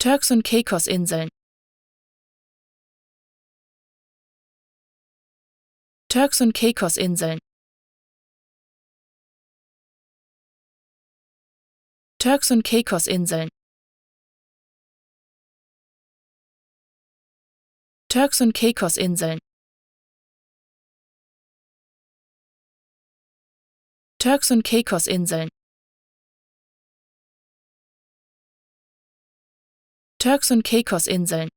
Turks und Caicosinseln. Turks und Caicosinseln. Turks und Caicosinseln. Turks und Caicosinseln. Turks und Caicosinseln. Turks und Caicosinseln.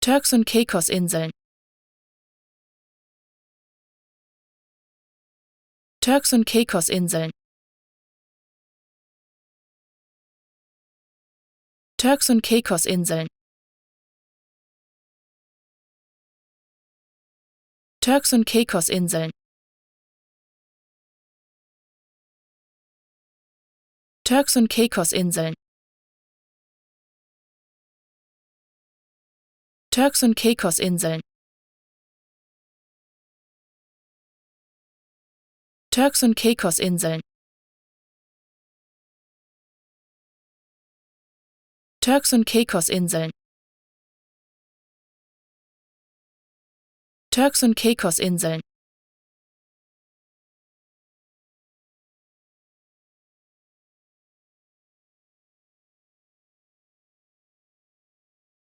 Turks und Caicosinseln. Turks und Caicosinseln. Turks und Caicosinseln. Turks und Caicosinseln. Turks und Caicosinseln. Turks und Caicosinseln. Turks und Caicosinseln. Turks und Caicosinseln. Turks und Caicosinseln.